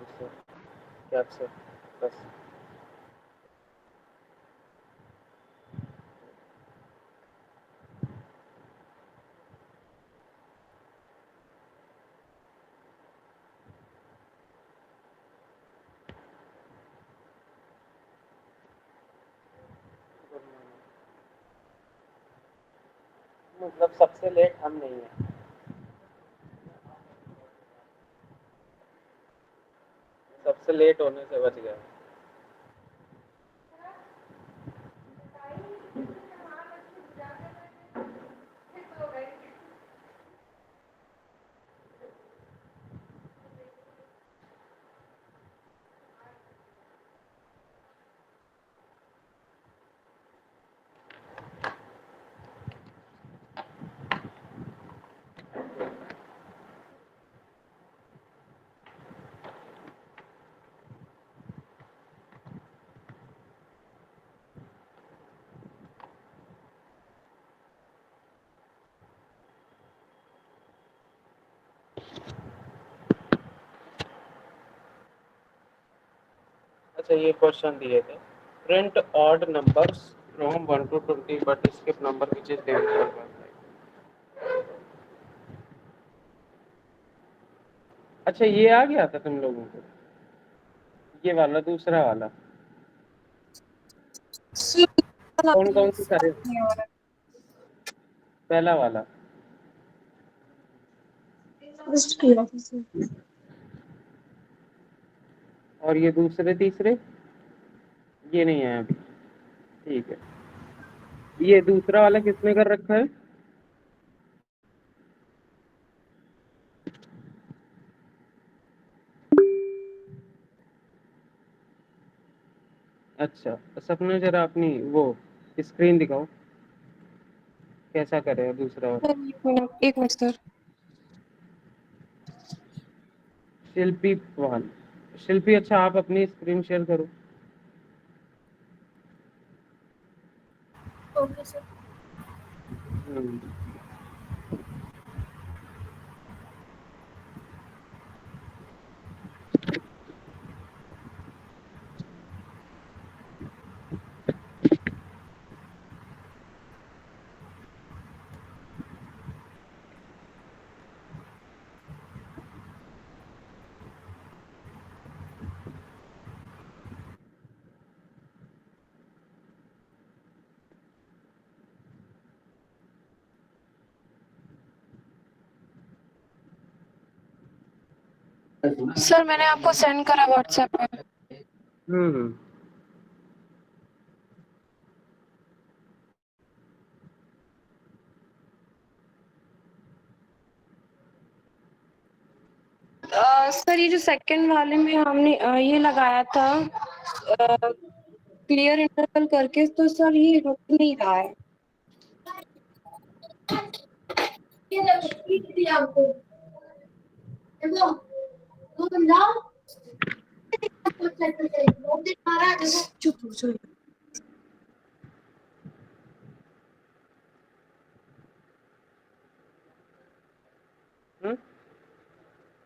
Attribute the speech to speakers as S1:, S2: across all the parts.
S1: से कैप से बस। मतलब सबसे लेट हम नहीं है, सबसे लेट होने से बच गया। अच्छा ये क्वेश्चन दिए थे, print odd numbers from 1 to 20 but skip number which is divisible by 5। अच्छा ये आ गया था तुम लोगों को, ये वाला दूसरा वाला कौन कौन सी करे, पहला वाला और ये दूसरे तीसरे ये नहीं है अभी। ठीक है, ये दूसरा वाला किसने कर रखा है? अच्छा सपना जरा अपनी वो स्क्रीन दिखाओ कैसा करे दूसरा वाला।
S2: एक मिनट सर।
S1: शिल्पी वाहन, शिल्पी अच्छा आप अपनी स्क्रीन शेयर करो।
S2: Okay sir. सर मैंने आपको सेंड करा व्हाट्सएप पे।
S1: हम्म
S2: सर ये जो सेकंड वाले में हमने ये लगाया था क्लियर इंटरवल करके, तो सर ये रुक नहीं रहा है। आपको चुप हो जाओ।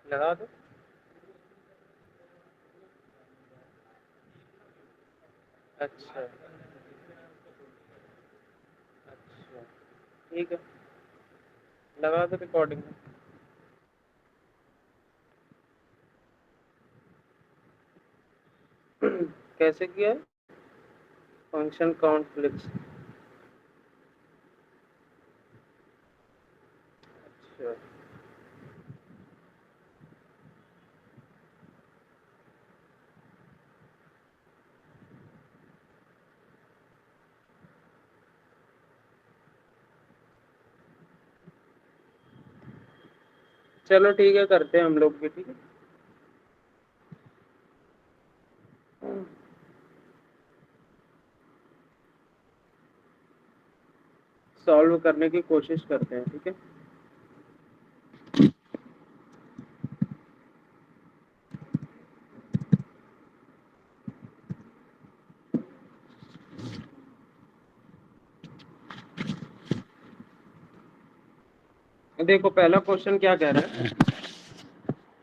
S1: लगा दो। अच्छा अच्छा ठीक है, लगा दो रिकॉर्डिंग में। कैसे किया है फंक्शन काउंट फ्लिप्स? अच्छा चलो ठीक है, करते हैं हम लोग भी, ठीक है। सॉल्व करने की कोशिश करते हैं, ठीक है। देखो पहला क्वेश्चन क्या कह रहा है,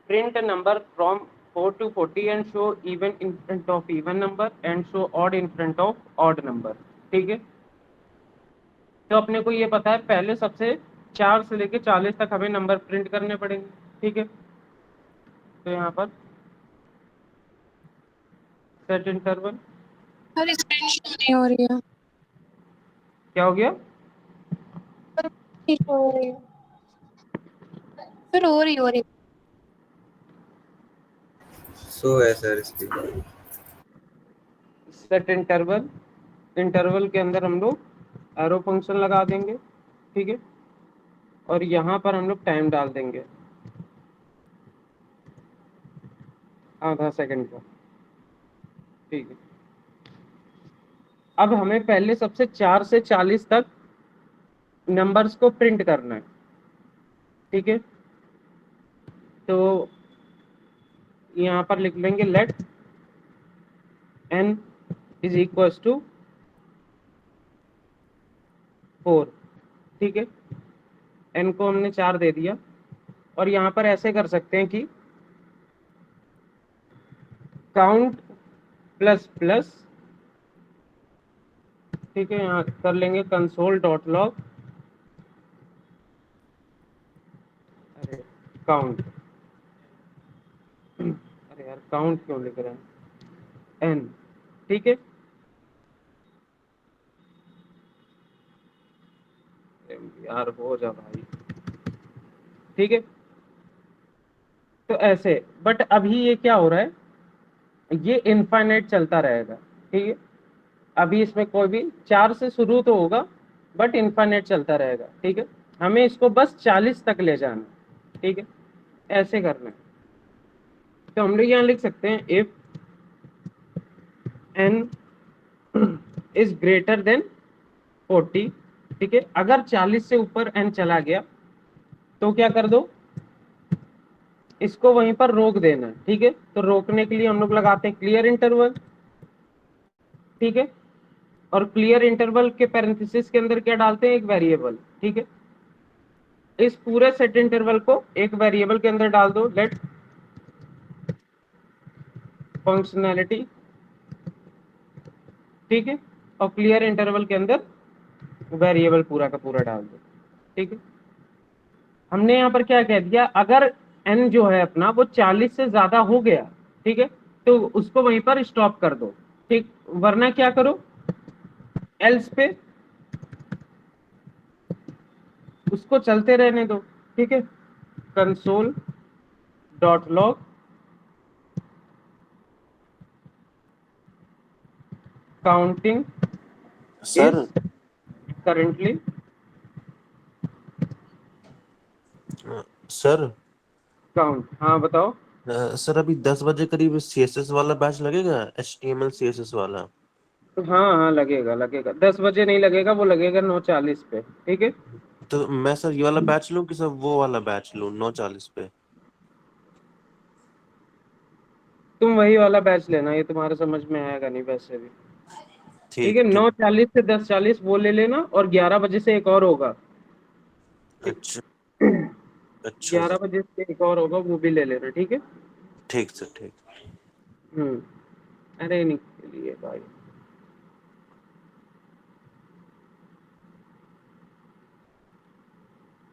S1: print number from 4 to 40 and show even in front of even number and show odd in front of odd number। ठीक है, तो अपने को ये पता है पहले सबसे 4 से लेके 40 तक हमें नंबर प्रिंट करने पड़ेंगे। ठीक है, तो यहाँ पर set interval
S2: sir screen show नहीं हो रही है।
S1: क्या हो गया?
S2: सर नहीं शो हो रही है। सर हो रही
S3: सो है सर इसकी।
S1: सेट इंटरवल, इंटरवल के अंदर हम लोग एरो फंक्शन लगा देंगे। ठीक है, और यहाँ पर हम लोग टाइम डाल देंगे आधा सेकंड का। ठीक है, अब हमें पहले सबसे 4 से 40 तक नंबर्स को प्रिंट करना है। ठीक है, तो यहाँ पर लिख लेंगे let n is equal to 4। ठीक है, n को हमने 4 दे दिया, और यहाँ पर ऐसे कर सकते हैं कि काउंट प्लस प्लस। ठीक है, यहाँ कर लेंगे कंसोल डॉट लॉग, अरे काउंट, अरे यार काउंट क्यों लिख रहे हैं, n। ठीक है, यार हो जा भाई। ठीक है, तो ऐसे, बट अभी ये क्या हो रहा है, ये इनफाइनाइट चलता रहेगा। ठीक है, अभी इसमें कोई भी 4 से शुरू तो होगा बट इनफाइनाइट चलता रहेगा। ठीक है, हमें इसको बस 40 तक ले जाना है। ठीक है, ऐसे करना है, तो हम लोग यहाँ लिख सकते हैं if n is greater then 40। ठीक है, अगर 40 से ऊपर n चला गया तो क्या कर दो, इसको वहीं पर रोक देना है। ठीक है, तो रोकने के लिए हम लोग लगाते हैं क्लियर इंटरवल। ठीक है, और क्लियर इंटरवल के पैरेंथेसिस के अंदर क्या डालते हैं, एक वेरिएबल। ठीक है, इस पूरे सेट इंटरवल को एक वेरिएबल के अंदर डाल दो, लेट फंक्शनैलिटी। ठीक है, और क्लियर इंटरवल के अंदर वेरिएबल पूरा का पूरा डाल दो। ठीक है, हमने यहाँ पर क्या कह दिया, अगर n जो है अपना वो 40 से ज्यादा हो गया, ठीक है, तो उसको वहीं पर स्टॉप कर दो। ठीक, वरना क्या करो, एल्स पे उसको चलते रहने दो। ठीक है, console dot log counting
S4: sir
S1: is currently.
S4: Sir
S1: count, हाँ बताओ।
S4: सर अभी 10 बजे करीब सीएसएस वाला बैच लगेगा, एचटीएमएल सीएसएस वाला।
S1: हाँ हाँ लगेगा लगेगा, 10 बजे नहीं लगेगा, वो लगेगा 9:40 पे। ठीक है,
S4: तो मैं सर ये वाला बैच लूं कि सर वो वाला बैच लूं 9:40 पे?
S1: तुम वही वाला बैच लेना, ये तुम्हारे समझ में आएगा नहीं वैसे भी। ठीक है,
S4: ठीक ठीक।
S1: 9:40 से 10:40 वो ले लेना, और 11 बजे से एक और होगा। ठीक,
S4: अच्छा अच्छा
S1: 11 बजे से एक और होगा, वो भी ले लेना। ठीक है,
S4: ठीक सर ठीक।
S1: अरे निकलिए भाई,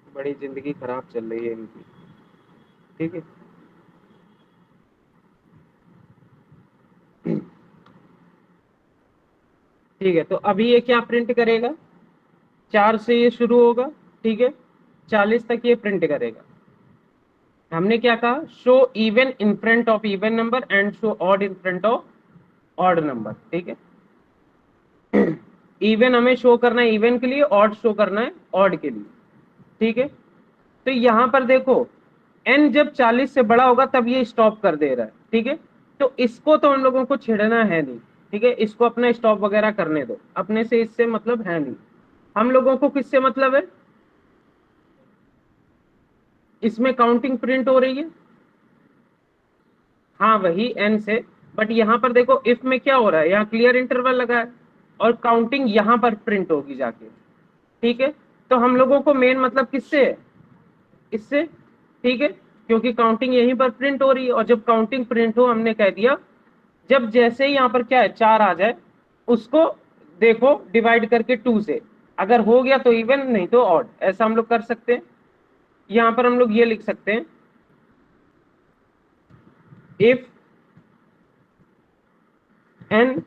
S1: बड़ी जिंदगी खराब चल रही है इनकी। ठीक है, ठीक है, तो अभी ये क्या प्रिंट करेगा, 4 से ये शुरू होगा। ठीक है, 40 तक ये प्रिंट करेगा। हमने क्या कहा, show even in front of even number and show odd in front of odd number. ठीक है, इवन हमें शो करना है इवन के लिए, ऑड शो करना है ऑड के लिए। ठीक है, तो यहां पर देखो n जब 40 से बड़ा होगा तब ये स्टॉप कर दे रहा है। ठीक है, तो इसको तो हम लोगों को छेड़ना है नहीं। ठीक है, इसको अपना स्टॉप वगैरह करने दो, अपने से इससे मतलब है नहीं। हम लोगों को किससे मतलब है, इसमें काउंटिंग प्रिंट हो रही है, हाँ वही n से। बट यहाँ पर देखो इफ में क्या हो रहा है, यहाँ क्लियर इंटरवल लगा है और काउंटिंग यहाँ पर प्रिंट होगी जाके। ठीक है, तो हम लोगों को मेन मतलब किससे है, इससे। ठीक है, क्योंकि काउंटिंग यहीं पर प्रिंट हो रही है, और जब काउंटिंग प्रिंट हो हमने कह दिया जब जैसे ही यहाँ पर क्या है 4 आ जाए उसको देखो डिवाइड करके 2 से, अगर हो गया तो इवन नहीं तो ऑड, ऐसा हम लोग कर सकते हैं। यहाँ पर हम लोग ये लिख सकते हैं इफ n,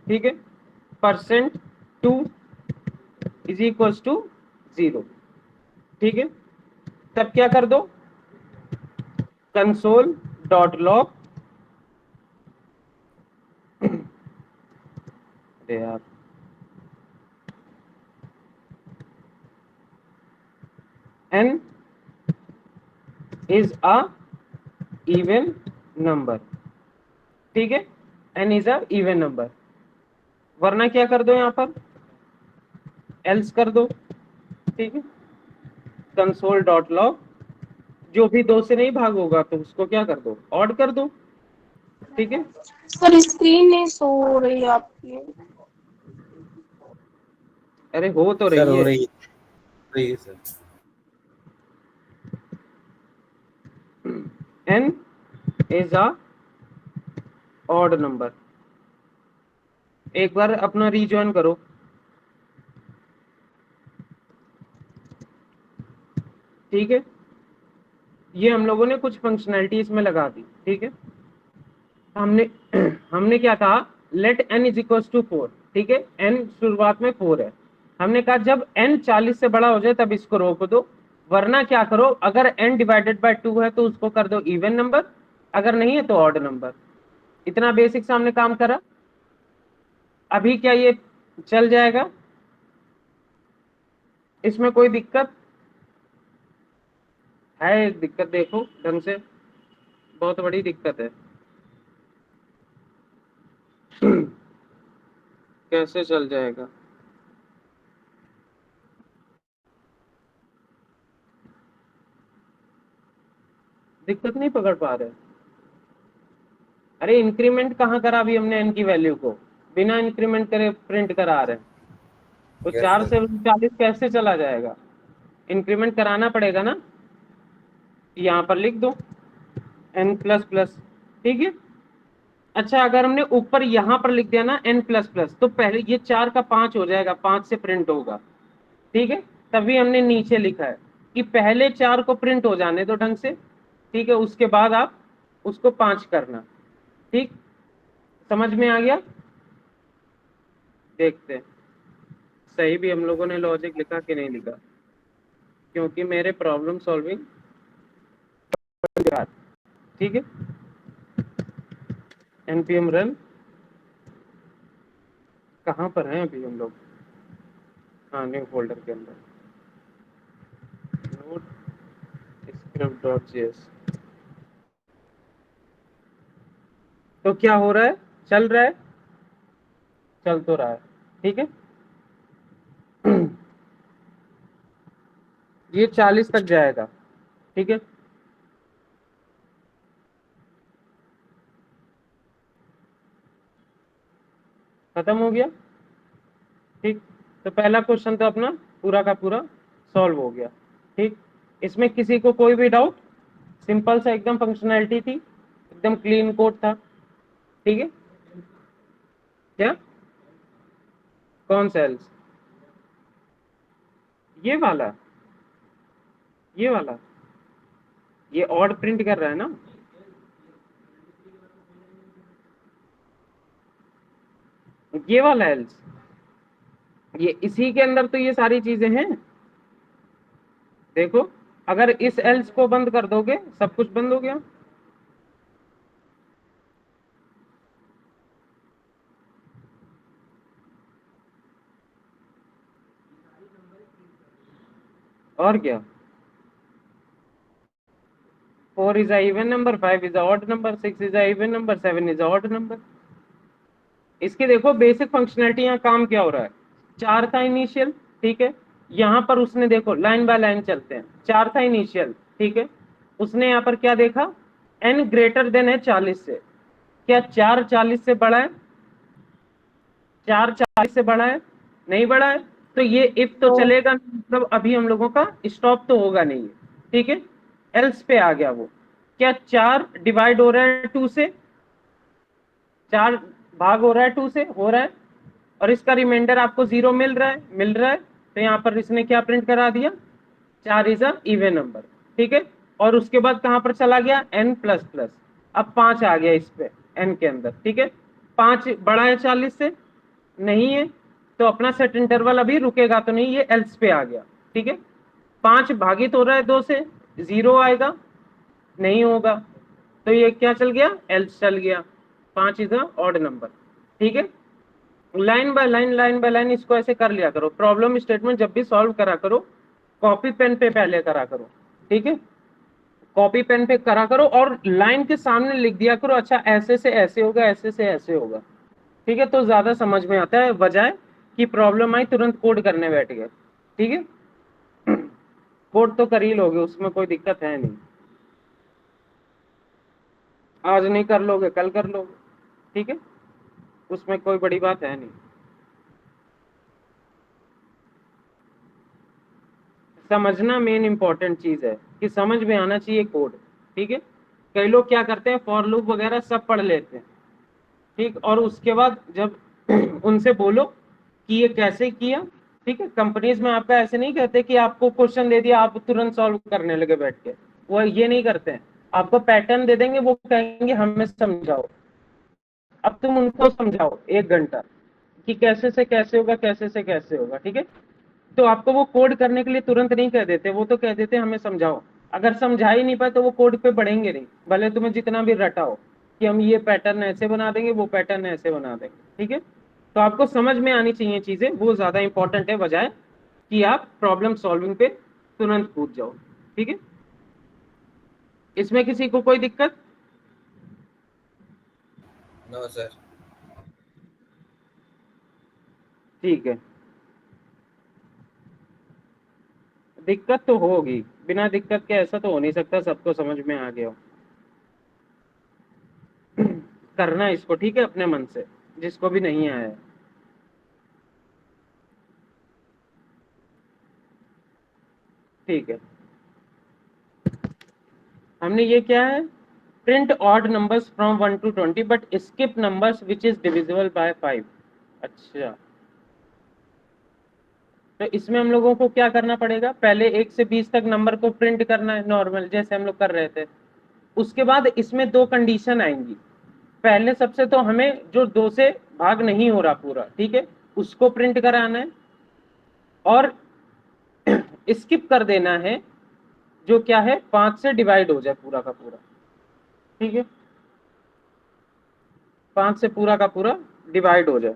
S1: ठीक है, परसेंट 2 इज इक्वल टू 0, ठीक है, तब क्या कर दो कंसोल डॉट लॉग, अरे यार n is a even number, ठीक है, n is a even number, वरना क्या कर दो यहाँ पर एल्स कर दो, ठीक है, कंसोल डॉट लॉग जो भी 2 से नहीं भाग होगा तो उसको क्या कर दो ऑड कर दो, ठीक है।
S2: सर स्क्रीन नहीं शो हो रही है आपकी।
S1: अरे हो तो
S3: सर
S1: रही
S3: हो
S1: है,
S3: रही है sir.
S1: n is a odd number. एक बार अपना रीजॉइन करो, ठीक है, ये हम लोगों ने कुछ फंक्शनैलिटी इसमें लगा दी, ठीक है। हमने हमने क्या कहा let n is equal to 4, ठीक है, n शुरुआत में 4 है, हमने कहा जब n 40 से बड़ा हो जाए तब इसको रोक दो, वरना क्या करो अगर n डिवाइडेड बाय 2 है तो उसको कर दो इवन नंबर, अगर नहीं है तो ऑड नंबर। इतना बेसिक से हमने काम करा। अभी क्या ये चल जाएगा, इसमें कोई दिक्कत है? एक दिक्कत देखो ढंग से, बहुत बड़ी दिक्कत है। कैसे चल जाएगा? दिक्कत नहीं पकड़ पा रहे? अरे इंक्रीमेंट कहाँ करा अभी हमने n की वैल्यू को, बिना इंक्रीमेंट करे प्रिंट करा रहे हैं, तो
S3: Yes,
S1: 4
S3: sir.
S1: से 40 कैसे चला जाएगा? इंक्रीमेंट कराना पड़ेगा ना, यहाँ पर लिख दो n प्लस प्लस, ठीक है। अच्छा अगर हमने ऊपर यहाँ पर लिख दिया ना n प्लस प्लस, तो पहले ये 4 का 5 हो जाएगा, 5 से प्रिंट होगा, ठीक है। तभी हमने नीचे लिखा है कि पहले 4 को प्रिंट हो जाने दो ढंग से, ठीक है, उसके बाद आप उसको 5 करना, ठीक, समझ में आ गया? देखते हैं सही भी हम लोगों ने लॉजिक लिखा कि नहीं लिखा, क्योंकि मेरे प्रॉब्लम सॉल्विंग, ठीक है, npm रन कहाँ पर हैं अभी हम लोग? हाँ न्यू फोल्डर के अंदर नोट script.js। तो क्या हो रहा है, चल रहा है, चल तो रहा है, ठीक है। ये 40 तक जाएगा, ठीक है, खत्म हो गया, ठीक। तो पहला क्वेश्चन तो अपना पूरा का पूरा सॉल्व हो गया, ठीक। इसमें किसी को कोई भी डाउट? सिंपल सा एकदम फंक्शनैलिटी थी, एकदम क्लीन कोड था, ठीक है। क्या कौन सा एल्स? ये वाला, ये वाला, ये ऑड प्रिंट कर रहा है ना, ये वाला एल्स, ये इसी के अंदर तो ये सारी चीजें हैं। देखो अगर इस एल्स को बंद कर दोगे सब कुछ बंद हो गया। और क्या, 4 is a even number, 5 is a odd number, 6 is a even number, 7 is a odd number। इसके देखो बेसिक फंक्शनैलिटी यहाँ काम क्या हो रहा है, 4 था इनिशियल, ठीक है, यहाँ पर उसने देखो लाइन बाय लाइन चलते हैं, 4 था इनिशियल, ठीक है, उसने यहाँ पर क्या देखा n ग्रेटर देन है 40 से, क्या 4 40 से बड़ा है? 4 40 से बड़ा है? नहीं बड़ा है, तो ये इफ तो चलेगा, मतलब अभी हम लोगों का स्टॉप तो होगा नहीं, ठीक है, एल्स पे आ गया वो, क्या 4 डिवाइड हो रहा है 2 से, 4 भाग हो रहा है 2 से, हो रहा है, और इसका रिमाइंडर आपको 0 मिल रहा है, तो यहाँ पर इसने क्या प्रिंट करा दिया, 4 इज अ इवन नंबर, ठीक है। और उसके बाद कहां पर चला गया, n प्लस प्लस, अब 5 आ गया इस पे n के अंदर, ठीक है। 5 बड़ा है 40 से, नहीं है, तो अपना सेट इंटरवल अभी रुकेगा तो नहीं, ये एल्स पे आ गया, ठीक है। 5 भागित हो रहा है 2 से, 0 आएगा, नहीं होगा, तो ये क्या चल गया, एल्स चल गया। 5 इज अ ऑड नंबर, ठीक है। लाइन बाय लाइन इसको ऐसे कर लिया करो। प्रॉब्लम स्टेटमेंट जब भी सॉल्व करा करो, कॉपी पेन पे पहले करा करो, ठीक है। कॉपी पेन पे करा करो और लाइन के सामने लिख दिया करो, अच्छा ऐसे से ऐसे होगा, ऐसे से ऐसे होगा, ठीक है, तो ज्यादा समझ में आता है, बजाय कि प्रॉब्लम आई तुरंत कोड करने बैठ गए, ठीक है। कोड तो कर ही लोगे, उसमें कोई दिक्कत है नहीं, आज नहीं कर लोगे कल कर लोगे, ठीक है, उसमें कोई बड़ी बात है नहीं। समझना मेन इंपॉर्टेंट चीज है कि समझ में आना चाहिए कोड, ठीक है। कई लोग क्या करते हैं, फॉर लूप वगैरह सब पढ़ लेते हैं, ठीक, और उसके बाद जब उनसे बोलो कि ये कैसे किया, ठीक है, कंपनीज में आपका ऐसे नहीं कहते कि आपको क्वेश्चन दे दिया आप तुरंत सॉल्व करने लगे बैठ के, वो ये नहीं करते हैं। आपको पैटर्न दे देंगे, वो कहेंगे हमें समझाओ, अब तुम उनको समझाओ 1 घंटा कि कैसे से कैसे होगा, कैसे से कैसे होगा, ठीक है। तो आपको वो कोड करने के लिए तुरंत नहीं कह देते, वो तो कह देते हमें समझाओ। अगर समझा ही नहीं पाए तो वो कोड पे बढ़ेंगे नहीं, भले तुम्हें जितना भी रटा हो कि हम ये पैटर्न ऐसे बना देंगे, वो पैटर्न ऐसे बना देंगे, ठीक है। तो आपको समझ में आनी चाहिए चीजें, वो ज्यादा इंपॉर्टेंट है, बजाय कि आप प्रॉब्लम सॉल्विंग पे तुरंत कूद जाओ, ठीक है। इसमें किसी को कोई दिक्कत,
S3: नो सर।
S1: ठीक है। दिक्कत तो होगी, बिना दिक्कत के ऐसा तो हो नहीं सकता सबको समझ में आ गया हो। करना इसको, ठीक है, अपने मन से, जिसको भी नहीं आया है, ठीक है। हमने ये क्या है, print odd numbers from 1 to 20 but skip numbers which is divisible by 5। अच्छा, तो इसमें हम लोगों को क्या करना पड़ेगा, पहले 1 से 20 तक नंबर को प्रिंट करना है नॉर्मल, जैसे हम लोग कर रहे थे। उसके बाद इसमें 2 कंडीशन आएंगी। पहले सबसे तो हमें जो 2 से भाग नहीं हो रहा पूरा, ठीक है, उसको प्रिंट कराना है, और स्किप कर देना है जो क्या है 5 से डिवाइड हो जाए पूरा का पूरा, ठीक है, 5 से पूरा का पूरा डिवाइड हो जाए।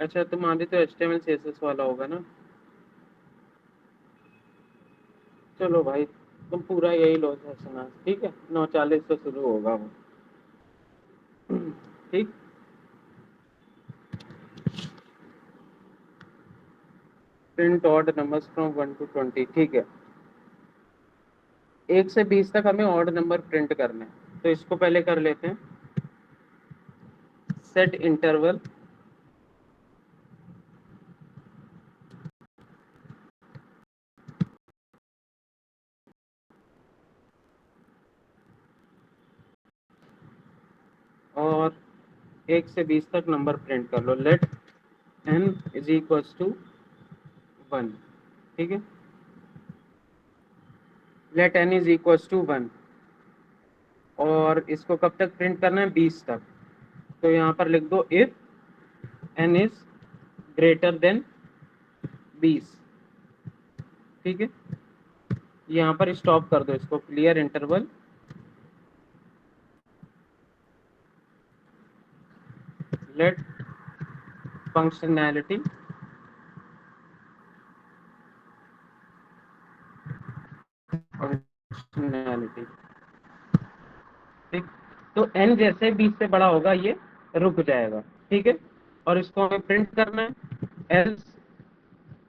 S1: अच्छा, तुम्हारी तो HTML CSS वाला होगा ना, चलो भाई, तुम पूरा यही लो सुना, ठीक है, 9:40 से शुरू होगा वो, ठीक। Print odd numbers from 1 to 20, ठीक है। 1 से 20 तक हमें ऑड नंबर प्रिंट करने हैं, तो इसको पहले कर लेते हैं, सेट इंटरवल और 1 से 20 तक नंबर प्रिंट कर लो, let n is equals to 1, ठीक है, let n is equals to 1, और इसको कब तक प्रिंट करना है, 20 तक। तो यहाँ पर लिख दो if n is greater than 20, ठीक है। यहाँ पर स्टॉप कर दो इसको, clear interval, let functionality functionality ठीक, तो n जैसे 20 से बड़ा होगा ये रुक जाएगा, ठीक है, और इसको हमें प्रिंट करना है एल्स,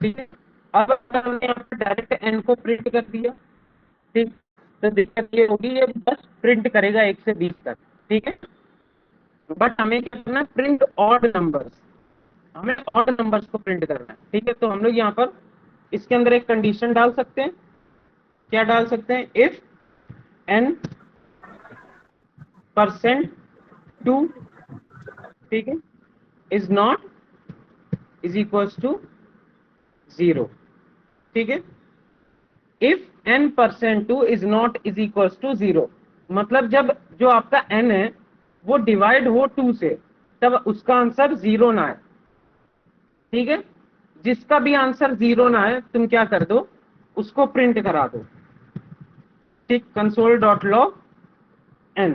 S1: ठीक है। अब अगर हमने यहाँ पर डायरेक्ट n को प्रिंट कर दिया, ठीक, तो दिक्कत ये होगी, ये बस प्रिंट करेगा 1 से 20 तक, ठीक है, बट हमें क्या करना है, प्रिंट ऑड नंबर्स, हमें ऑड नंबर्स को प्रिंट करना है, ठीक है। तो हम लोग यहाँ पर इसके अंदर एक कंडीशन डाल सकते हैं, क्या डाल सकते हैं, इफ n परसेंट टू, ठीक है, is not is equals to 0, ठीक है। If n percent two is not is equals to 0, मतलब जब जो आपका n है वो डिवाइड हो 2 से, तब उसका आंसर 0 ना आए, ठीक है। जिसका भी आंसर 0 ना आए तुम क्या कर दो, उसको प्रिंट करा दो, ठीक, कंसोल डॉट लॉग n।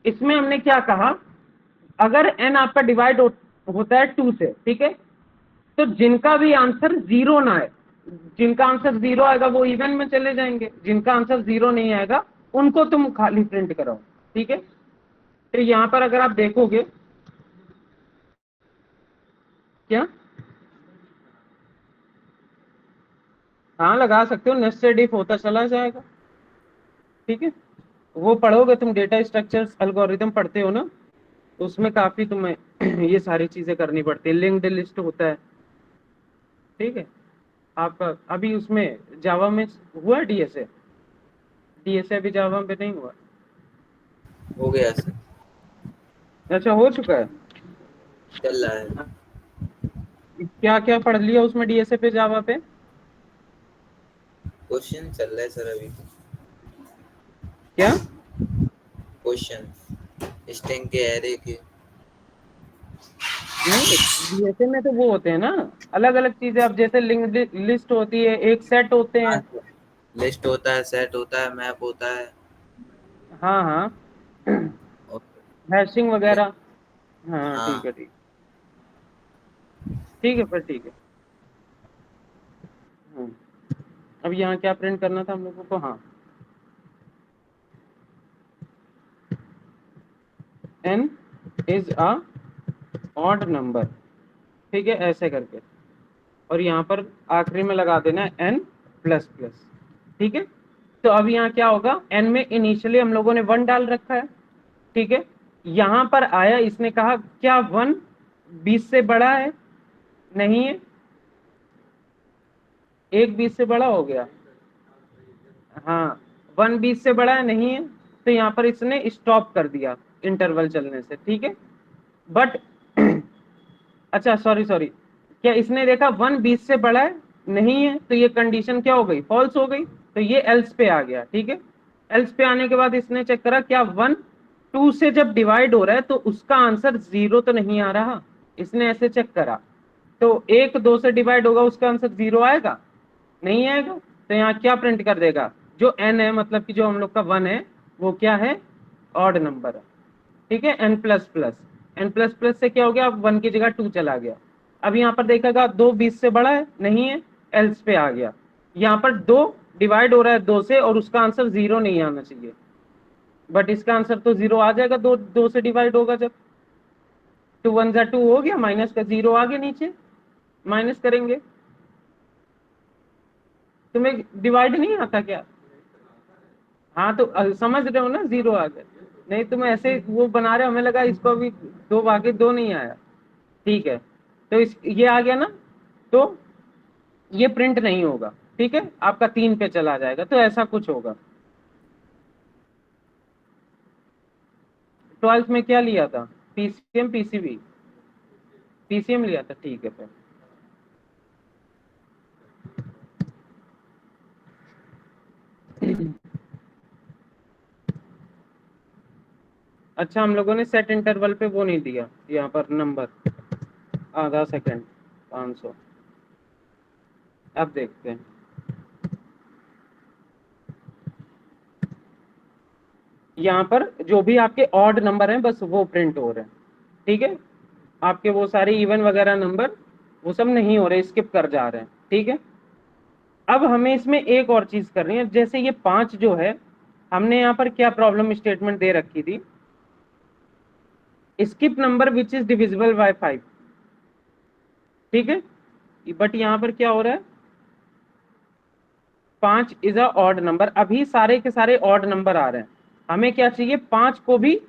S1: इसमें हमने क्या कहा, अगर n आपका डिवाइड होता है 2 से, ठीक है, तो जिनका भी आंसर 0 ना आए, जिनका आंसर 0 आएगा वो इवन में चले जाएंगे, जिनका आंसर 0 नहीं आएगा उनको तुम खाली प्रिंट कराओ, ठीक है। तो यहां पर अगर आप देखोगे, क्या, हाँ लगा सकते हो, नेस्टेड इफ होता चला जाएगा, ठीक है। वो पढ़ोगे तुम, डेटा स्ट्रक्चर्स एल्गोरिथम पढ़ते हो ना, तो उसमें काफी तुम्हें ये सारी चीजें करनी पड़ती है, लिंक्ड लिस्ट होता है, ठीक है। आपका अभी उसमें जावा में हुआ डीएसए, डीएसए अभी जावा में नहीं हुआ,
S3: हो गया सर,
S1: अच्छा हो चुका है,
S3: चल रहा है।
S1: क्या क्या पढ़ लिया उसमें डीएसए पे, जावा पे?
S3: क्वेश्चन चल रहा है सर अभी,
S1: क्या
S3: क्वेश्चन स्ट्रिंग के एरे के।
S1: नहीं, डीएसए में तो वो होते हैं ना अलग अलग चीजें, अब जैसे लिंक्ड लिस्ट होती है, एक सेट होते हैं,
S3: लिस्ट होता है, सेट होता है, मैप होता है,
S1: हाँ हाँ,
S3: और
S1: हैशिंग वगैरह, हाँ
S3: हाँ
S1: ठीक है, ठीक है फिर, ठीक है। अब यहाँ क्या प्रिंट करना था हम लोगों को, हाँ, n is a odd number, ठीक है, ऐसे करके, और यहाँ पर आखिरी में लगा देना है n प्लस प्लस, ठीक है। तो अब यहाँ क्या होगा, n में इनिशियली हम लोगों ने 1 डाल रखा है, ठीक है, यहाँ पर आया, इसने कहा क्या 1 20 से बड़ा है, नहीं है, 1 20 से बड़ा हो गया, हाँ 1 20 से बड़ा है, नहीं है, तो यहाँ पर इसने स्टॉप कर दिया इंटरवल चलने से, ठीक है। बट अच्छा सॉरी, क्या इसने देखा 1 20 से बड़ा है, नहीं है, तो ये कंडीशन क्या हो गई, फॉल्स हो गई, तो ये एल्स पे आ गया, ठीक है। एल्स पे आने के बाद इसने चेक करा क्या 1 2 से जब डिवाइड हो रहा है तो उसका आंसर 0 तो नहीं आ रहा, इसने ऐसे चेक करा, तो 1 2 से डिवाइड होगा उसका आंसर 0 आएगा, नहीं आएगा, तो यहाँ क्या प्रिंट कर देगा, जो n है, मतलब कि जो हम लोग का 1 है वो क्या है, ऑड नंबर है, ठीक है, n plus plus, n plus plus से क्या हो गया, अब 1 की जगह 2 चला गया। अब यहाँ पर देखेगा 2 20 से बड़ा है, नहीं है, एल्स पे आ गया, यहाँ पर 2 डिवाइड हो रहा है 2 से और उसका आंसर 0 नहीं आना चाहिए, बट इसका आंसर तो 0 आ जाएगा, 2 से डिवाइड होगा जब, 2 1 जा 2 हो गया, माइनस का 0 आगे नीचे माइनस करेंगे, तुम्हें डिवाइड नहीं आता क्या, हाँ तो समझ रहे हो ना, 0 आ गया, नहीं तुम ऐसे वो बना रहे हो, हमें लगा इसको अभी 2 भागे 2 नहीं आया, ठीक है, तो इस ये आ गया ना, तो ये प्रिंट नहीं होगा, ठीक है, आपका 3 पे चला जाएगा, तो ऐसा कुछ होगा। 12th में क्या लिया था, पीसीएम पीसीबी, पीसीएम लिया था, ठीक है फिर। अच्छा हम लोगों ने सेट इंटरवल पे वो नहीं दिया, यहाँ पर नंबर आधा सेकंड 500, अब देखते हैं, यहाँ पर जो भी आपके ऑड नंबर हैं बस वो प्रिंट हो रहे हैं, ठीक है, आपके वो सारे इवन वगैरह नंबर वो सब नहीं हो रहे, स्किप कर जा रहे हैं, ठीक है। अब हमें इसमें एक और चीज करनी है, जैसे ये 5 जो है हमने यहाँ पर क्या प्रॉब्लम स्टेटमेंट दे रखी थी, skip number which is divisible by 5, ठीक है। बट यहाँ पर क्या हो रहा है, 5 इज अ ऑड नंबर, अभी सारे के सारे ऑड नंबर आ रहे हैं, हमें क्या चाहिए, 5 को भी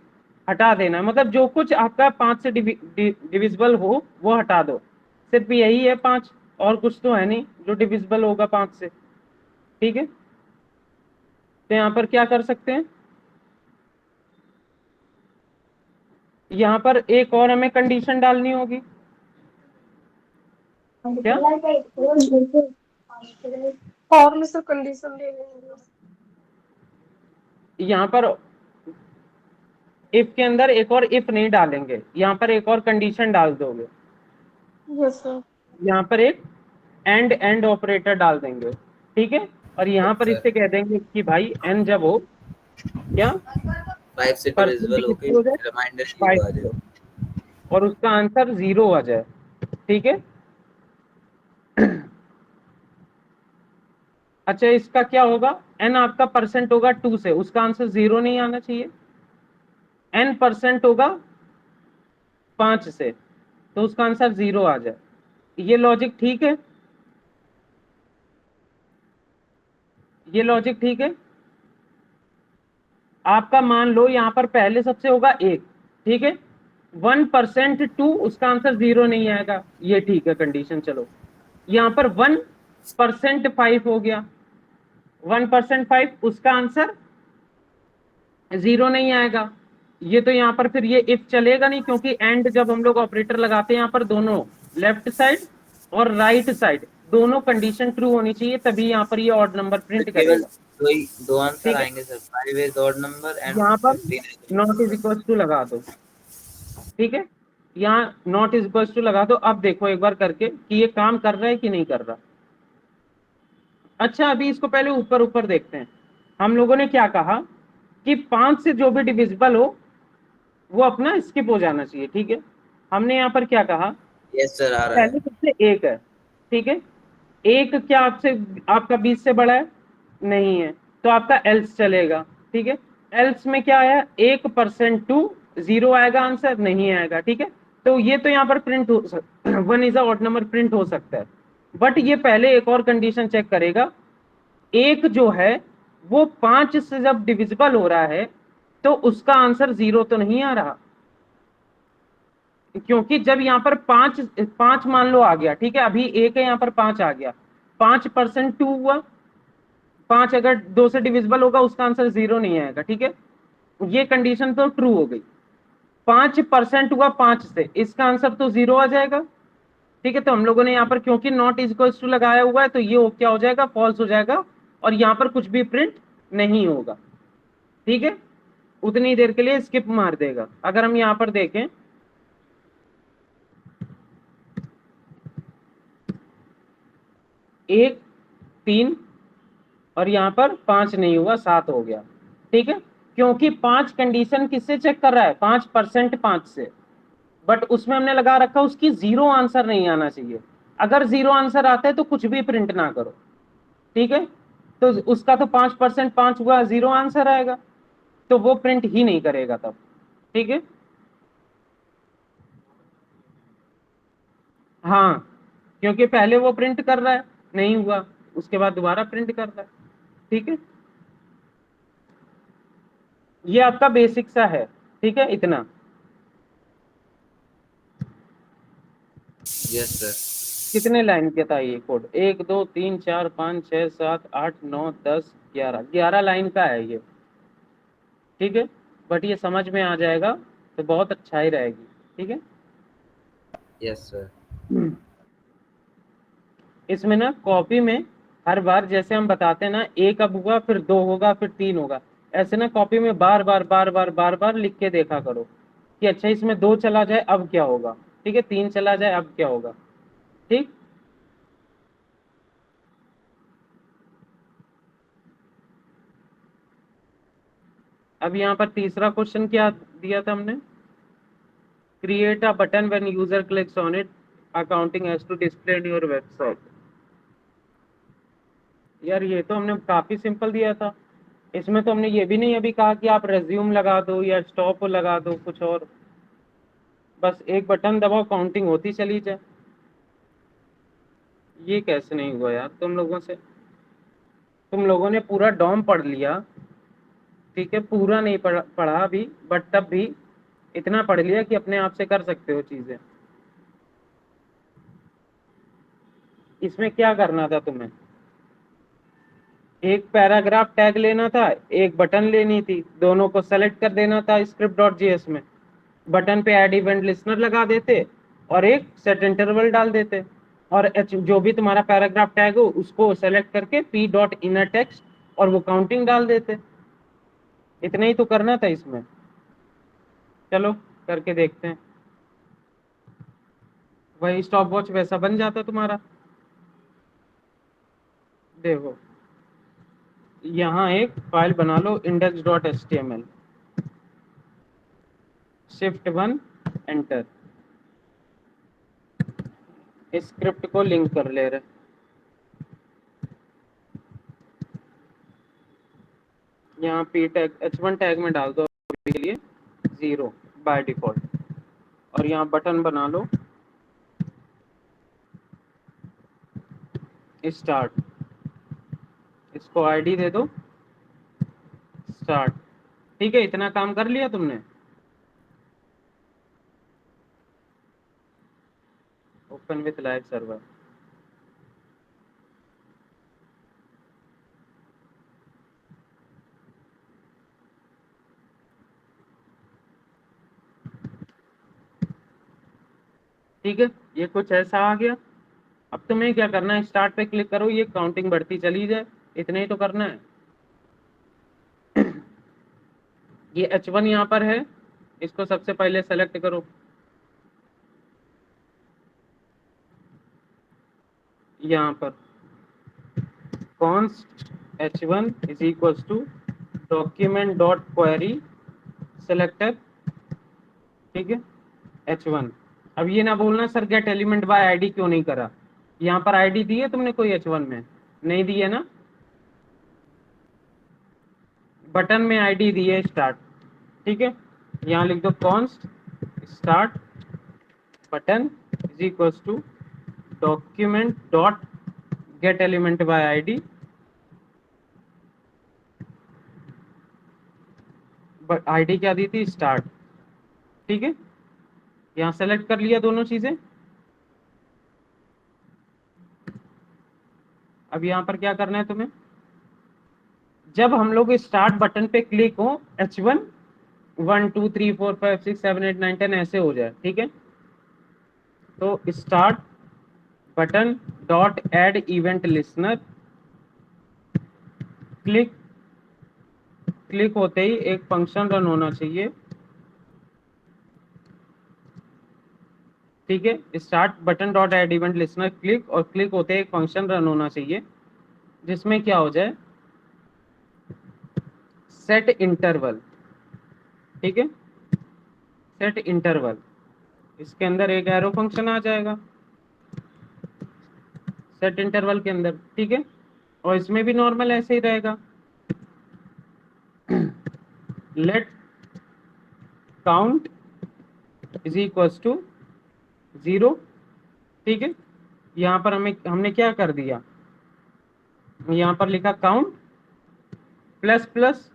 S1: हटा देना, मतलब जो कुछ आपका 5 से डिविजिबल हो वो हटा दो, सिर्फ यही है 5, और कुछ तो है नहीं जो डिविजिबल होगा 5 से, ठीक है। तो यहाँ पर क्या कर सकते हैं, यहाँ पर एक और हमें कंडीशन डालनी होगी, क्या,
S2: और में से कंडीशन दे देंगे।
S1: यहाँ पर इफ के अंदर एक और इफ नहीं डालेंगे, यहाँ पर एक और कंडीशन डाल दोगे,
S2: यस सर।
S1: यहाँ पर एक एंड ऑपरेटर डाल देंगे, ठीक है। और यहाँ पर
S3: सर
S1: इससे कह देंगे कि भाई एन जब हो क्या
S3: 5 से डिविजिबल होके
S1: हो जाए
S3: रिमाइंडर
S1: 5
S3: 0 आ जाए।
S1: और उसका आंसर 0 आ जाए, ठीक है। अच्छा इसका क्या होगा, एन आपका परसेंट होगा 2 से, उसका आंसर 0 नहीं आना चाहिए, एन परसेंट होगा 5 से तो उसका आंसर 0 आ जाए, ये लॉजिक ठीक है, ये लॉजिक ठीक है। आपका मान लो यहाँ पर पहले सबसे होगा 1, ठीक है, 1% 2 उसका आंसर 0 नहीं आएगा, ये ठीक है कंडीशन। चलो यहाँ पर 1% 5 हो गया, 1% 5 उसका आंसर 0 नहीं आएगा, ये तो यहाँ पर फिर ये इफ चलेगा नहीं, क्योंकि एंड जब हम लोग ऑपरेटर लगाते हैं यहाँ पर दोनों लेफ्ट साइड और राइट साइड दोनों कंडीशन ट्रू होनी चाहिए, तभी यहाँ पर ये ऑड नंबर प्रिंट
S3: केवल
S1: करेगा,
S3: दो आंसर
S1: ठीक है।
S3: आएंगे sir, 5 is odd number and
S1: यहाँ पर
S3: 15 is
S1: not is equal to लगा दो, ठीक है, यहाँ नॉट इज इक्वल टू लगा दो। अब देखो एक बार करके कि ये काम कर रहा है कि नहीं कर रहा। अच्छा अभी इसको पहले ऊपर ऊपर देखते हैं, हम लोगों ने क्या कहा कि 5 से जो भी डिविजिबल हो वो अपना स्किप हो जाना चाहिए, ठीक है। हमने यहाँ पर क्या कहा,
S3: यस सर आ रहा
S1: पहले
S3: है।
S1: सबसे 1 है, ठीक है, 1 क्या आपसे आपका 20 से बड़ा है, नहीं है, तो आपका एल्स चलेगा, ठीक है। एल्स में क्या आया, 1% 2 0 आएगा, आंसर नहीं आएगा, ठीक है। तो ये तो यहाँ पर प्रिंट हो सकता, 1 is a odd number print हो सकता है, बट ये पहले एक और कंडीशन चेक करेगा, 1 जो है वो 5 से जब डिविजिबल हो रहा है तो उसका आंसर 0 तो नहीं आ रहा, क्योंकि जब यहाँ पर 5 मान लो आ गया, ठीक है, अभी 1 है यहाँ पर 5 आ गया, 5% 2 हुआ, 5 अगर 2 से डिविजिबल होगा उसका आंसर 0 नहीं आएगा, ठीक है, ये कंडीशन तो ट्रू हो गई। 5% हुआ 5 से, इसका आंसर तो 0 आ जाएगा, ठीक है। तो हम लोगों ने यहाँ पर क्योंकि नॉट इज इक्वल टू लगाया हुआ है तो ये क्या हो जाएगा, फॉल्स हो जाएगा, और यहाँ पर कुछ भी प्रिंट नहीं होगा, ठीक है, उतनी देर के लिए स्किप मार देगा। अगर हम यहाँ पर देखें, एक 3 और यहाँ पर 5 नहीं हुआ, 7 हो गया, ठीक है, क्योंकि 5 कंडीशन किससे चेक कर रहा है, 5% 5 से, बट उसमें हमने लगा रखा उसकी 0 आंसर नहीं आना चाहिए, अगर 0 आंसर आता है तो कुछ भी प्रिंट ना करो, ठीक है। तो उसका तो 5% 5 हुआ, 0 आंसर आएगा, तो वो प्रिंट ही नहीं करेगा तब, ठीक है। हाँ क्योंकि पहले वो प्रिंट कर रहा है, नहीं हुआ, उसके बाद दोबारा प्रिंट कर रहा है, ठीक है। ये आपका बेसिक सा है, ठीक है, इतना।
S3: Yes sir.
S1: कितने लाइन के था ये कोड, 1 2 3 4 5 6 7 8 9 10 11 लाइन का है ये, ठीक है, बट ये समझ में आ जाएगा तो बहुत अच्छा ही रहेगी, ठीक है।
S3: Yes sir.
S1: इसमें ना कॉपी में हर बार जैसे हम बताते हैं ना, 1 अब हुआ फिर 2 होगा फिर 3 होगा, ऐसे ना कॉपी में बार बार बार बार बार बार लिख के देखा करो कि अच्छा इसमें 2 चला जाए अब क्या होगा, ठीक है, 3 चला जाए अब क्या होगा, ठीक। अब यहाँ पर तीसरा क्वेश्चन क्या दिया था हमने, create a button when user clicks on it a counting has to display in your website. यार ये तो हमने काफी सिंपल दिया था, इसमें तो हमने ये भी नहीं अभी कहा कि आप रेज्यूम लगा दो या स्टॉप लगा दो, कुछ और, बस एक बटन दबाओ काउंटिंग होती चली जाए। ये कैसे नहीं हुआ यार तुम लोगों से? तुम लोगों ने पूरा डॉम पढ़ लिया, ठीक है, पूरा नहीं पढ़ा अभी, बट तब भी इतना पढ़ लिया कि अपने आप से कर सकते हो चीजें। इसमें क्या करना था तुम्हें? एक पैराग्राफ टैग लेना था, एक बटन लेनी थी, दोनों को सेलेक्ट कर देना था script.js में, बटन पे ऐड इवेंट लिस्नर लगा देते और एक सेट इंटरवल डाल देते, और जो भी तुम्हारा पैराग्राफ टैग हो उसको सेलेक्ट करके p डॉट इनर टेक्स्ट और वो काउंटिंग डाल देते। इतना ही तो करना था इसमें। चलो करके देखते हैं, वही स्टॉप वॉच वैसा बन जाता तुम्हारा। देखो यहाँ एक फाइल बना लो index.html, shift 1 एंटर, स्क्रिप्ट को लिंक कर ले रहे, यहाँ p टैग h1 टैग में डाल दो अभी के लिए 0 बाय डिफॉल्ट, और यहाँ बटन बना लो स्टार्ट, इसको आईडी दे दो स्टार्ट। ठीक है, इतना काम कर लिया तुमने। ओपन विथ लाइव सर्वर, ठीक है, ये कुछ ऐसा आ गया। अब तुम्हें क्या करना है, स्टार्ट पे क्लिक करो, ये काउंटिंग बढ़ती चली जाए, इतना ही तो करना है। ये h1 यहाँ पर है, इसको सबसे पहले सेलेक्ट करो, यहाँ पर const h1 is equals to document dot query selector, ठीक है h1। अब ये ना बोलना sir get element by ID क्यों नहीं करा, यहाँ पर आईडी दी है तुमने कोई h1 में? नहीं दी है ना, बटन में आईडी दी है स्टार्ट, ठीक है, यहाँ लिख दो const start button is equals to document dot get element by ID, but ID क्या दी थी, स्टार्ट, ठीक है। यहाँ सेलेक्ट कर लिया दोनों चीजें। अब यहाँ पर क्या करना है तुम्हें, जब हम लोग स्टार्ट बटन पे क्लिक हो h1 1 2 3 4 5 6 7 8 9 10 ऐसे हो जाए, ठीक है, तो start button dot add event listener, click click होते ही एक फंक्शन रन होना चाहिए, ठीक है, start button dot add event listener click, और क्लिक होते ही एक फंक्शन रन होना चाहिए जिसमें क्या हो जाए, सेट इंटरवल, ठीक है, सेट इंटरवल, इसके अंदर एक एरो फंक्शन आ जाएगा सेट इंटरवल के अंदर, ठीक है, और इसमें भी नॉर्मल ऐसे ही रहेगा, let count is equals to 0, ठीक है। यहाँ पर हमने क्या कर दिया, यहाँ पर लिखा काउंट प्लस प्लस,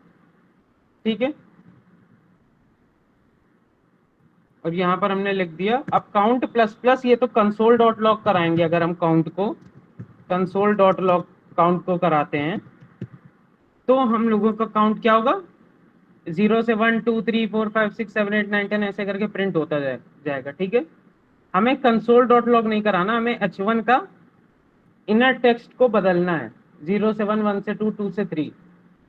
S1: ठीक है, और यहाँ पर हमने लिख दिया अब काउंट प्लस प्लस, ये तो कंसोल डॉट लॉग कराएंगे, अगर हम काउंट को कंसोल डॉट लॉग काउंट को कराते हैं तो हम लोगों का काउंट क्या होगा, 0 से 1 2 3 4 5 6 7 8 9 10 ऐसे करके प्रिंट होता जाएगा, ठीक है। हमें कंसोल डॉट लॉग नहीं कराना, हमें h1 का इनर टेक्स्ट को बदलना है, 0 से 1 1 से 2 2 से 3,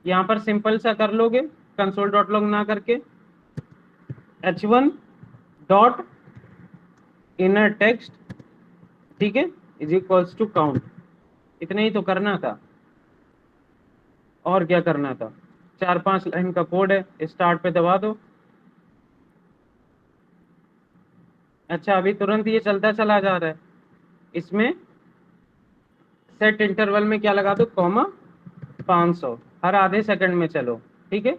S1: यहाँ पर सिंपल सा कर लोगे कंसोल डॉट लॉग ना करके, h1 डॉट इनर टेक्स्ट, ठीक है, इज इक्वल्स टू काउंट, इतना ही तो करना था, और क्या करना था, 4-5 लाइन का कोड है, स्टार्ट पे दबा दो। अच्छा अभी तुरंत ये चलता चला जा रहा है, इसमें सेट इंटरवल में क्या लगा दो, कॉमा 500, हर आधे सेकंड में चलो, ठीक है।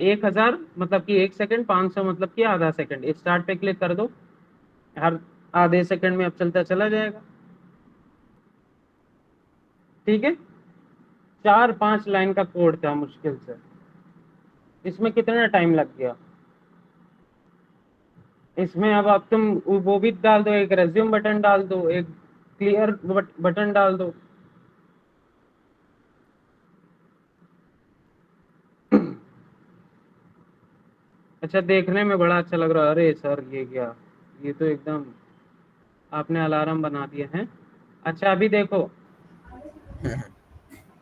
S1: 1000 मतलब कि 1 सेकंड, 500 मतलब कि आधा सेकंड। स्टार्ट पे क्लिक कर दो, हर आधे सेकंड में अब चलता चला जाएगा, ठीक है। 4-5 लाइन का कोड था मुश्किल से, इसमें कितना टाइम लग गया। इसमें अब आप तुम वो भी डाल दो, एक रेज्यूम बटन डाल दो, एक क्लियर बटन डाल दो। अच्छा, देखने में बड़ा अच्छा लग रहा है। अरे सर ये क्या, ये तो एकदम आपने अलार्म बना दिया है। अच्छा अभी देखो,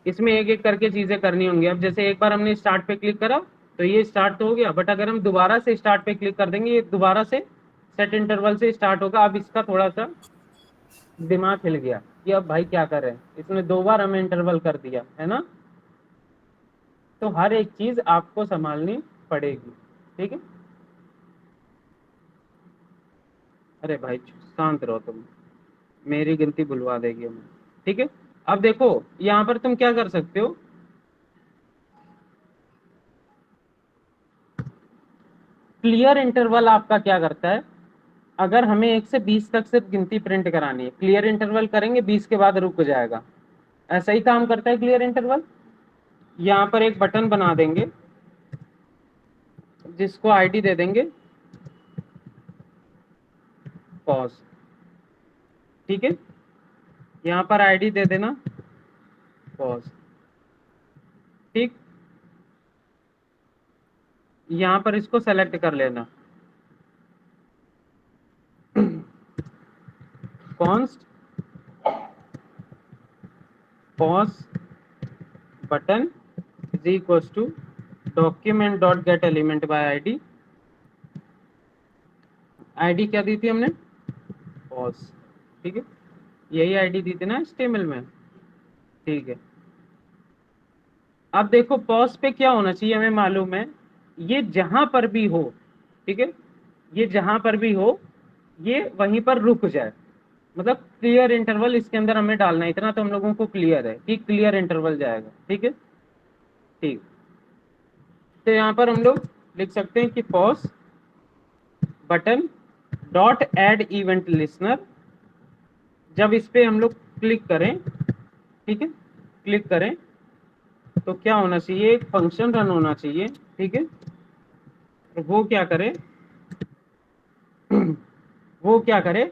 S1: इसमें एक एक करके चीजें करनी होंगी। अब जैसे एक बार हमने स्टार्ट पे क्लिक करा तो ये स्टार्ट तो हो गया, बट अगर हम दोबारा से स्टार्ट पे क्लिक कर देंगे, ये दोबारा से सेट इंटरवल से स्टार्ट होगा। अब इसका थोड़ा सा दिमाग हिल गया कि अब भाई क्या कर रहे हैं, इसने 2 बार हमें इंटरवल कर दिया है ना। तो हर एक चीज आपको संभालनी पड़ेगी, ठीक है। अरे भाई शांत रहो तुम, मेरी गिनती बुलवा देगी हमें, ठीक है। अब देखो यहाँ पर तुम क्या कर सकते हो, क्लियर इंटरवल आपका क्या करता है। अगर हमें 1 से 20 तक सिर्फ गिनती प्रिंट करानी है, क्लियर इंटरवल करेंगे, 20 के बाद रुक जाएगा। ऐसा ही काम करता है क्लियर इंटरवल। यहाँ पर एक बटन बना देंगे जिसको आईडी दे देंगे पॉज, ठीक है। यहाँ पर आईडी दे देना पॉज, ठीक। यहाँ पर इसको सेलेक्ट कर लेना, const pause button is equals to document dot get element by ID. ID क्या दी थी हमने, पॉज, ठीक है। यही आईडी दी थी ना HTML में, ठीक है। अब देखो पॉज पे क्या होना चाहिए, हमें मालूम है ये जहां पर भी हो, ठीक है, ये जहां पर भी हो ये वहीं पर रुक जाए। मतलब क्लियर इंटरवल इसके अंदर हमें डालना है, इतना तो हम लोगों को क्लियर है कि क्लियर इंटरवल जाएगा, ठीक है, ठीक। तो यहाँ पर हम लोग लिख सकते हैं कि pause button dot add event listener. जब इस पे हम लोग क्लिक करें, ठीक है, क्लिक करें तो क्या होना चाहिए, एक फंक्शन रन होना चाहिए, ठीक है। वो क्या करे, वो क्या करे,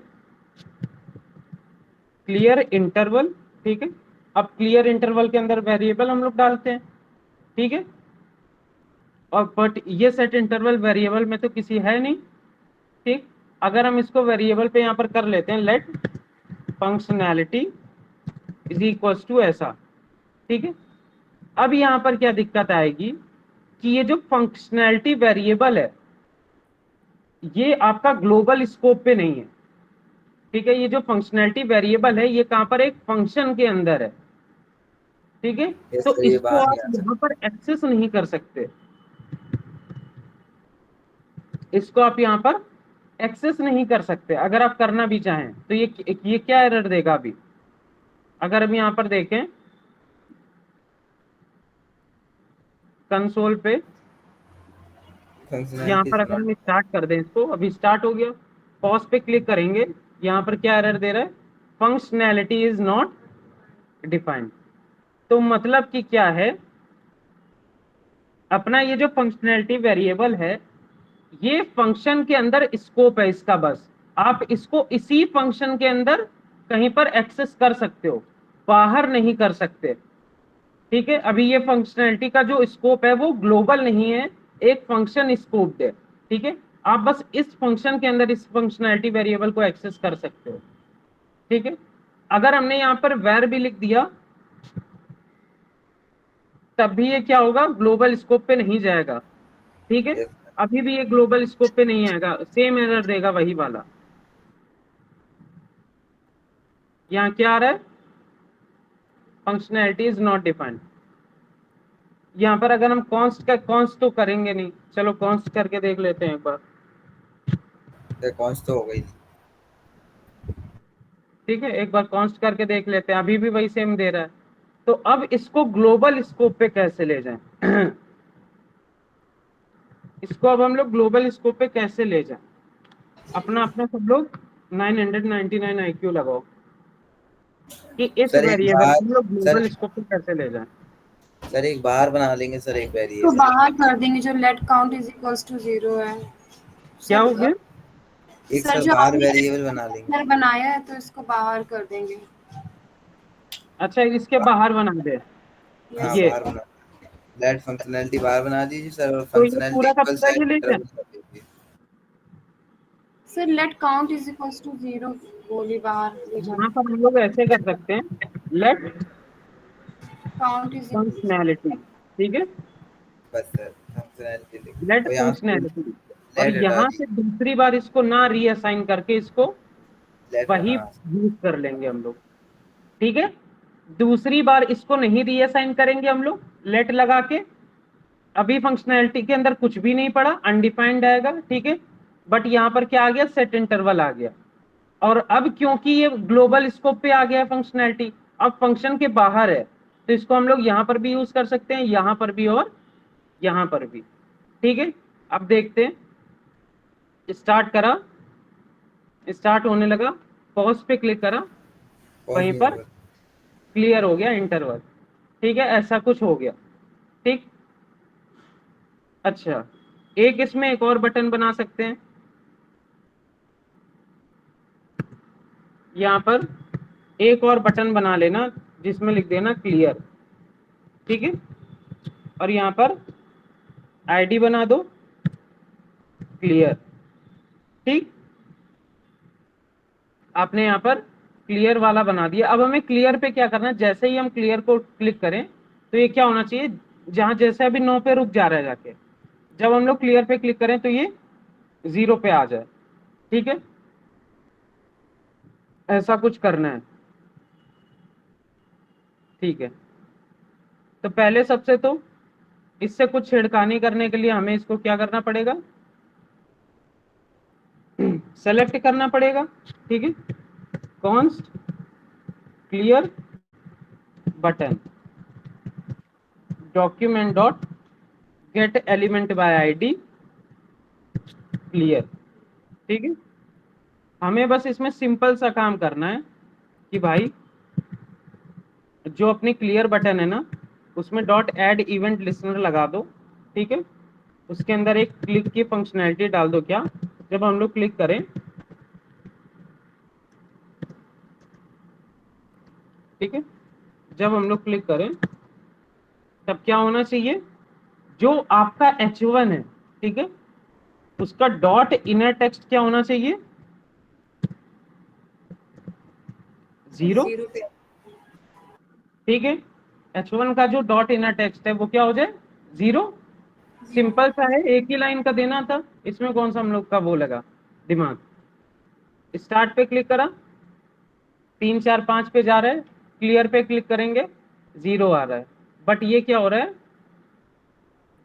S1: क्लियर इंटरवल, ठीक है। अब क्लियर इंटरवल के अंदर वेरिएबल हम लोग डालते हैं, ठीक है। और बट ये सेट इंटरवल वेरिएबल में तो किसी है नहीं, ठीक। अगर हम इसको वेरिएबल पे यहाँ पर कर लेते हैं, let functionality is equals to ऐसा, ठीक है। अब यहाँ पर क्या दिक्कत आएगी कि ये जो फंक्शनैलिटी वेरिएबल है ये आपका ग्लोबल स्कोप पे नहीं है, ठीक है। ये जो फंक्शनैलिटी वेरिएबल है ये कहाँ पर, एक फंक्शन के अंदर है, ठीक है।
S3: यस
S1: तो
S3: सर, ये
S1: इसको
S3: बाहर
S1: आप
S3: नहीं आ
S1: यहाँ
S3: सकता।
S1: पर एक्सेस नहीं कर सकते, इसको आप यहाँ पर एक्सेस नहीं कर सकते। अगर आप करना भी चाहें तो ये क्या एरर देगा अभी, अगर हम यहाँ पर देखें कंसोल पे, यहाँ
S3: फंक्शनैलिटी
S1: पर
S3: इज
S1: अगर
S3: नॉट।
S1: हम स्टार्ट कर दें इसको, अभी स्टार्ट हो गया, पॉज पे क्लिक करेंगे, यहाँ पर क्या एरर दे रहा है, फंक्शनैलिटी इज नॉट डिफाइंड। तो मतलब कि क्या है, अपना ये जो फंक्शनैलिटी वेरिएबल है ये फंक्शन के अंदर स्कोप है इसका, बस आप इसको इसी फंक्शन के अंदर कहीं पर एक्सेस कर सकते हो, बाहर नहीं कर सकते, ठीक है। अभी ये फंक्शनैलिटी का जो स्कोप है वो ग्लोबल नहीं है, एक फंक्शन स्कोप है, ठीक है। आप बस इस फंक्शन के अंदर इस फंक्शनैलिटी वेरिएबल को एक्सेस कर सकते हो, ठीक है। अगर हमने यहाँ पर वेर भी लिख दिया तब भी ये क्या होगा, ग्लोबल स्कोप पे नहीं जाएगा, ठीक है।
S3: यस
S1: अभी भी ये ग्लोबल स्कोप पे नहीं आएगा, सेम एरर देगा वही वाला। यहाँ क्या आ रहा है, फंक्शनैलिटी इज नॉट डिफाइंड। यहाँ पर अगर हम कॉन्स्ट का, कॉन्स्ट तो करेंगे नहीं, चलो कॉन्स्ट करके देख लेते हैं एक बार,
S3: सर, कौन सा तो हो गई।
S1: ठीक है। एक बार कॉन्स्ट करके देख लेते हैं, अभी भी वही सेम दे रहा है, तो अब इसको ग्लोबल स्कोप पे कैसे ले जाएं? इसको अब हम लोग ग्लोबल स्कोप पे कैसे ले जाएं? अपना अपना सब लोग 999 IQ लगाओ कि इस
S3: सर एक
S1: वेरिएबल
S3: बार
S1: को हम लोग
S3: सर
S1: ग्लोबल स्कोप पे कैसे ले जाएं।
S3: सर एक बार बना लेंगे सर, एक
S2: तो
S3: वेरिएबल।
S2: बाहर कर देंगे जो let count is equals to 0 है
S1: क्या
S2: सर।
S1: हो गया?
S3: एक
S2: सर
S3: सर
S2: जो
S3: बाहर
S2: आपने
S3: वेरिएबल बना लेंगे।
S2: सर बनाया है तो इसको बाहर कर देंगे।
S1: अच्छा, इसके बाहर बना दे
S3: हाँ
S2: यस
S1: ये।
S3: बाहर बना, लेट फंक्शनैलिटी बाहर बना दीजिए सर, और
S1: तो ये
S3: फंक्शनैलिटी
S1: पूरा का
S3: इक्वल
S1: पूरा ये
S3: साइड
S1: ले जाए।
S3: इंटरवल कर दीजिए।
S2: Sir let count is equals to 0 गोली बाहर ले
S1: यहाँ
S2: जाना।
S1: पर हम लोग ऐसे कर सकते हैं, let
S2: count is equals
S1: functionality, ठीक है,
S3: बस सर फंक्शनैलिटी लिख,
S1: लेट
S3: और यहाँ से
S1: फंक्शनैलिटी, और
S3: लेट हटा
S1: यहाँ से
S3: दीजिए।
S1: दूसरी बार इसको ना रीअसाइन करके इसको
S3: लेट,
S1: वही
S3: हाँ
S1: यूज कर लेंगे हम लोग, ठीक है। दूसरी बार इसको नहीं रीअसाइन करेंगे हम लोग लेट लगा के, अभी फंक्शनैलिटी के अंदर कुछ भी नहीं पड़ा, अनडिफाइंड आएगा, ठीक है। बट यहाँ पर क्या आ गया, सेट इंटरवल आ गया। और अब क्योंकि ये ग्लोबल स्कोप पे आ गया है फंक्शनैलिटी, अब फंक्शन के बाहर है, तो इसको हम लोग यहाँ पर भी यूज कर सकते हैं, यहाँ पर भी और यहाँ पर भी, ठीक है। अब देखते हैं, स्टार्ट करा, स्टार्ट होने लगा, पॉज पे क्लिक करा,
S3: पॉज
S1: वहीं
S3: नहीं
S1: पर
S3: होगा।
S1: क्लियर हो गया इंटरवल, ठीक है, ऐसा कुछ हो गया, ठीक। अच्छा, एक इसमें एक और बटन बना सकते हैं, यहाँ पर एक और बटन बना लेना जिसमें लिख देना क्लियर, ठीक है, और यहाँ पर आईडी बना दो क्लियर, ठीक। आपने यहाँ पर क्लियर वाला बना दिया। अब हमें क्लियर पे क्या करना है, जैसे ही हम क्लियर को क्लिक करें तो ये क्या होना चाहिए, जहां जैसे अभी 9 पे रुक जा रहा है जाके, जब हम लोग क्लियर पे क्लिक करें तो ये 0 पे आ जाए, ठीक है, ऐसा कुछ करना है, ठीक है। तो पहले सबसे तो इससे कुछ छिड़कानी करने के लिए हमें इसको क्या करना पड़ेगा, सेलेक्ट करना पड़ेगा, ठीक है, const clear button document dot get element by ID clear, ठीक है। हमें बस इसमें सिंपल सा काम करना है कि भाई जो अपनी क्लियर बटन है ना, उसमें डॉट ऐड इवेंट लिसनर लगा दो, ठीक है। उसके अंदर एक क्लिक की फंक्शनैलिटी डाल दो, क्या, जब हम लोग क्लिक करें, ठीक है, जब हम लोग क्लिक करें तब क्या होना चाहिए, जो आपका H1 है, ठीक है, उसका डॉट इनर टेक्स्ट क्या होना चाहिए, 0,
S2: 0 पे।
S1: ठीक है। H1 का जो डॉट इनर टेक्स्ट है वो क्या हो जाए, 0। सिंपल सा है, एक ही लाइन का देना था, इसमें कौन सा हम लोग का वो लगा दिमाग। स्टार्ट पे क्लिक करा, 3 4 5 पे जा रहा है, क्लियर पे क्लिक करेंगे 0 आ रहा है। बट ये क्या हो रहा है,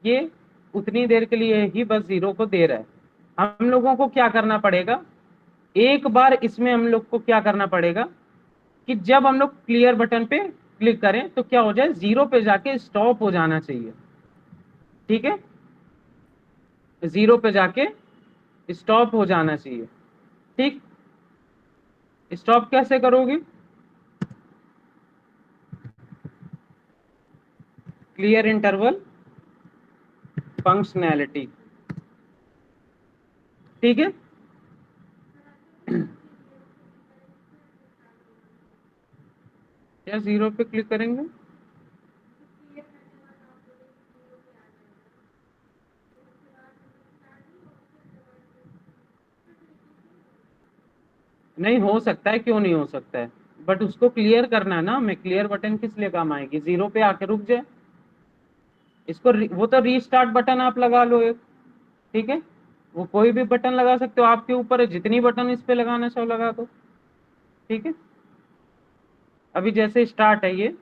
S1: ये उतनी देर के लिए ही बस 0 को दे रहा है। हम लोगों को क्या करना पड़ेगा, एक बार इसमें हम लोग को क्या करना पड़ेगा कि जब हम लोग क्लियर बटन पे क्लिक करें तो क्या हो जाए, 0 पे जाके स्टॉप हो जाना चाहिए, ठीक है, 0 पे जाके स्टॉप हो जाना चाहिए, ठीक। स्टॉप कैसे करोगे, क्लियर इंटरवल फंक्शनैलिटी, ठीक है। या 0 पे क्लिक करेंगे, नहीं हो सकता है, क्यों नहीं हो सकता है, बट उसको क्लियर करना है ना हमें। क्लियर बटन किस लिए काम आएगी, 0 पे आके रुक जाए, इसको वो तो रीस्टार्ट बटन आप लगा लो एक, ठीक है, वो कोई भी बटन लगा सकते हो, आपके ऊपर है, जितनी बटन इस पे लगाना चाहो लगा दो, ठीक है। अभी जैसे स्टार्ट है ये,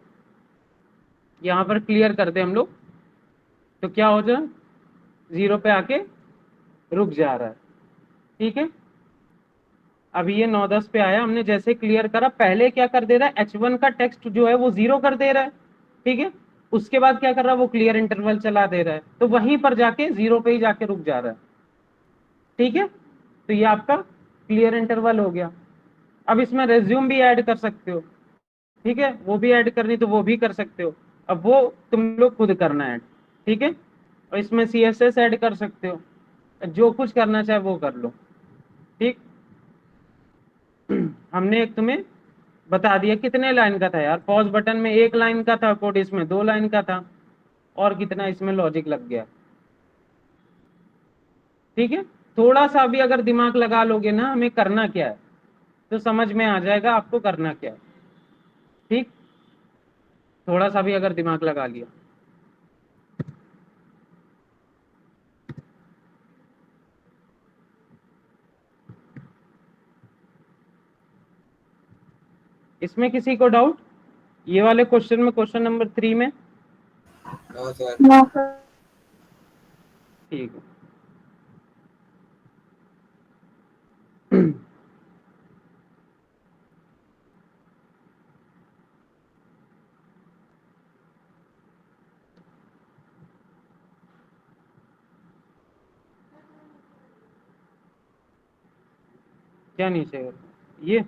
S1: यहाँ पर क्लियर कर दे हम लोग तो क्या हो जाए, 0 पे आके रुक जा रहा है, ठीक है। अभी ये 9 10 पे आया, हमने जैसे क्लियर करा, पहले क्या कर दे रहा है, H1 का टेक्स्ट जो है वो 0 कर दे रहा है, ठीक है। उसके बाद क्या कर रहा है, वो क्लियर इंटरवल चला दे रहा है, तो वहीं पर जाके जीरो पे ही जाके रुक जा रहा है। ठीक है, तो ये आपका क्लियर इंटरवल हो गया। अब इसमें रेज्यूम भी ऐड कर सकते हो, ठीक है, वो भी ऐड करनी तो वो भी कर सकते हो, अब वो तुम लोग खुद करना है। ठीक है, और इसमें CSS ऐड कर सकते हो, जो कुछ करना चाहे वो कर लो। ठीक, हमने एक तुम्हें बता दिया कितने लाइन का था यार, पॉज बटन में 1 लाइन का था कोड, इसमें 2 लाइन का था, और कितना इसमें लॉजिक लग गया। ठीक है, थोड़ा सा भी अगर दिमाग लगा लोगे ना हमें करना क्या है, तो समझ में आ जाएगा आपको करना क्या है। ठीक, थोड़ा सा भी अगर दिमाग लगा लिया। इसमें किसी को डाउट, ये वाले क्वेश्चन में, क्वेश्चन नंबर 3 में?
S3: No sir.
S2: No sir.
S1: ठीक है। क्या नीचे है? ये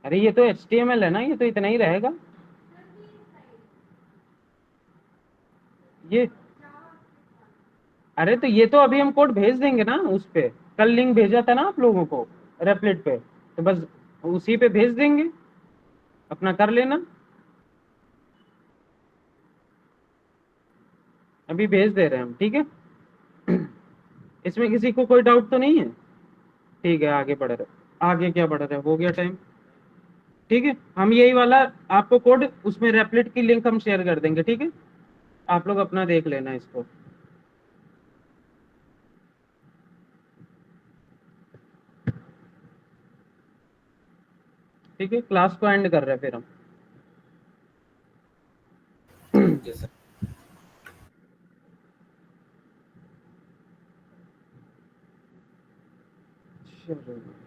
S1: अरे ये तो HTML है ना, ये तो इतना ही रहेगा। ये अरे तो ये तो अभी हम कोड भेज देंगे ना उस पे, कल लिंक भेजा था ना आप लोगों को रेपलेट पे, तो बस उसी पे भेज देंगे, अपना कर लेना। अभी भेज दे रहे हैं हम, ठीक है। इसमें किसी को कोई डाउट तो नहीं है? ठीक है, आगे बढ़ रहे, आगे क्या बढ़ रहा है, हो गया टाइम। ठीक है, हम यही वाला आपको कोड उसमें रेपलेट की लिंक हम शेयर कर देंगे, ठीक है, आप लोग अपना देख लेना इसको। ठीक है, क्लास को एंड कर रहे हैं फिर हम।
S3: Okay sir.
S1: चलो।